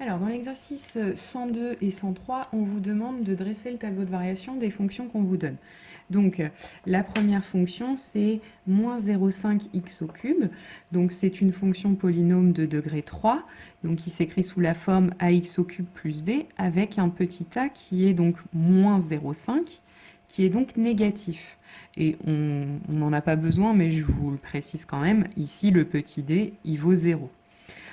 Alors, dans l'exercice 102 et 103, on vous demande de dresser le tableau de variation des fonctions qu'on vous donne. Donc, la première fonction, c'est moins 0,5x au cube. Donc, c'est une fonction polynôme de degré 3, donc qui s'écrit sous la forme ax au cube plus d, avec un petit a qui est donc moins 0,5, qui est donc négatif. Et on n'en a pas besoin, mais je vous le précise quand même, ici, le petit d, il vaut 0.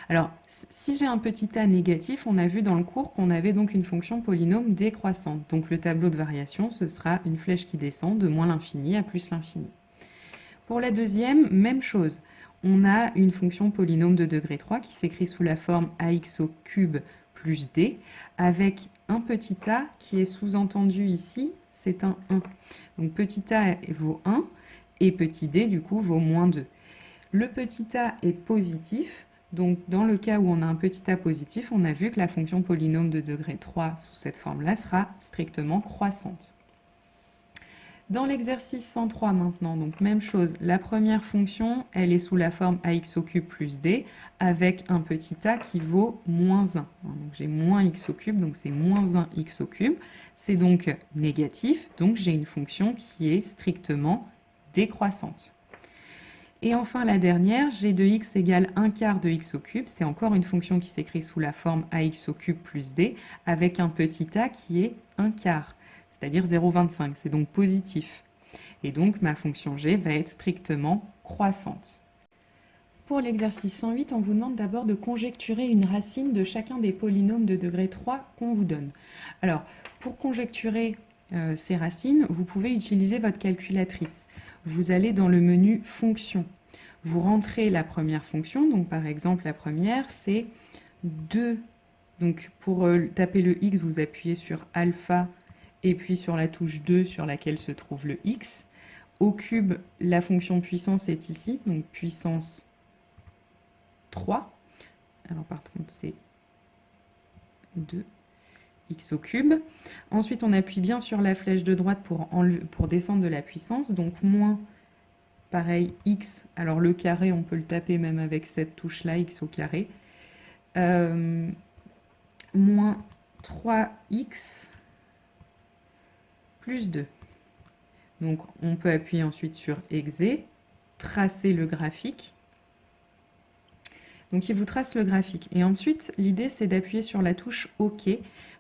Alors, si j'ai un petit a négatif, on a vu dans le cours qu'on avait donc une fonction polynôme décroissante. Donc le tableau de variation, ce sera une flèche qui descend de moins l'infini à plus l'infini. Pour la deuxième, même chose. On a une fonction polynôme de degré 3 qui s'écrit sous la forme ax au cube plus d, avec un petit a qui est sous-entendu ici, c'est un 1. Donc petit a vaut 1 et petit d du coup vaut moins 2. Le petit a est positif. Donc, dans le cas où on a un petit a positif, on a vu que la fonction polynôme de degré 3 sous cette forme-là sera strictement croissante. Dans l'exercice 103 maintenant, donc même chose, la première fonction, elle est sous la forme ax au cube plus d, avec un petit a qui vaut moins 1. Donc j'ai moins x au cube, donc c'est moins 1 x au cube. C'est donc négatif, donc j'ai une fonction qui est strictement décroissante. Et enfin, la dernière, g de x égale 1 quart de x au cube. C'est encore une fonction qui s'écrit sous la forme ax au cube plus d, avec un petit a qui est 1 quart, c'est-à-dire 0,25. C'est donc positif. Et donc, ma fonction g va être strictement croissante. Pour l'exercice 108, on vous demande d'abord de conjecturer une racine de chacun des polynômes de degré 3 qu'on vous donne. Alors, pour conjecturer ces racines, vous pouvez utiliser votre calculatrice. Vous allez dans le menu Fonctions. Vous rentrez la première fonction, donc par exemple la première c'est 2. Donc pour taper le x, vous appuyez sur alpha et puis sur la touche 2 sur laquelle se trouve le x. Au cube, la fonction puissance est ici, donc puissance 3. Alors par contre c'est 2. X au cube. Ensuite, on appuie bien sur la flèche de droite pour descendre de la puissance. Donc, moins, pareil, x. Alors, le carré, on peut le taper même avec cette touche-là, x au carré. Moins 3x plus 2. Donc, on peut appuyer ensuite sur exe, tracer le graphique. Donc, il vous trace le graphique. Et ensuite, l'idée, c'est d'appuyer sur la touche OK.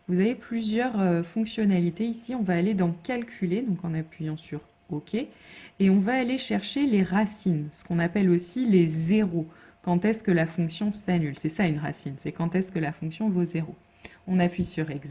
Vous avez plusieurs fonctionnalités. Ici, on va aller dans Calculer, donc en appuyant sur OK. Et on va aller chercher les racines, ce qu'on appelle aussi les zéros. Quand est-ce que la fonction s'annule? C'est ça une racine, c'est quand est-ce que la fonction vaut 0. On appuie sur exe.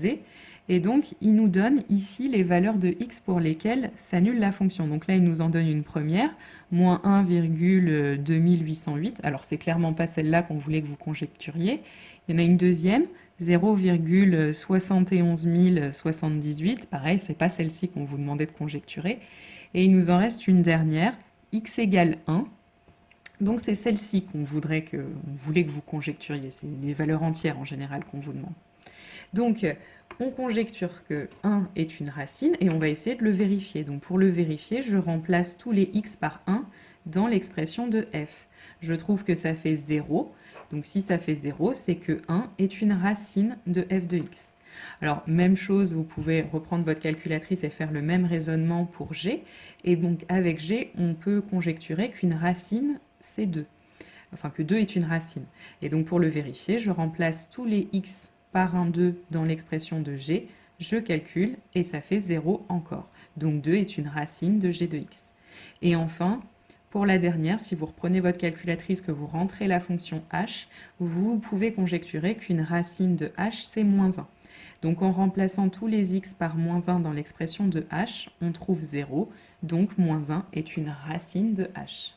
Et donc, il nous donne ici les valeurs de x pour lesquelles s'annule la fonction. Donc là, il nous en donne une première, moins 1,2808. Alors, c'est clairement pas celle-là qu'on voulait que vous conjecturiez. Il y en a une deuxième, 0,71078. Pareil, c'est pas celle-ci qu'on vous demandait de conjecturer. Et il nous en reste une dernière, x égale 1. Donc, c'est celle-ci qu'on voulait que vous conjecturiez. C'est les valeurs entières en général qu'on vous demande. Donc, on conjecture que 1 est une racine et on va essayer de le vérifier. Donc, pour le vérifier, je remplace tous les x par 1 dans l'expression de f. Je trouve que ça fait 0. Donc, si ça fait 0, c'est que 1 est une racine de f de x. Alors, même chose, vous pouvez reprendre votre calculatrice et faire le même raisonnement pour g. Et donc, avec g, on peut conjecturer qu'une racine, c'est 2. Enfin, que 2 est une racine. Et donc, pour le vérifier, je remplace tous les x par un 2 dans l'expression de g, je calcule et ça fait 0 encore. Donc 2 est une racine de g de x. Et enfin, pour la dernière, si vous reprenez votre calculatrice, que vous rentrez la fonction h, vous pouvez conjecturer qu'une racine de h, c'est moins 1. Donc en remplaçant tous les x par moins 1 dans l'expression de h, on trouve 0. Donc moins 1 est une racine de h.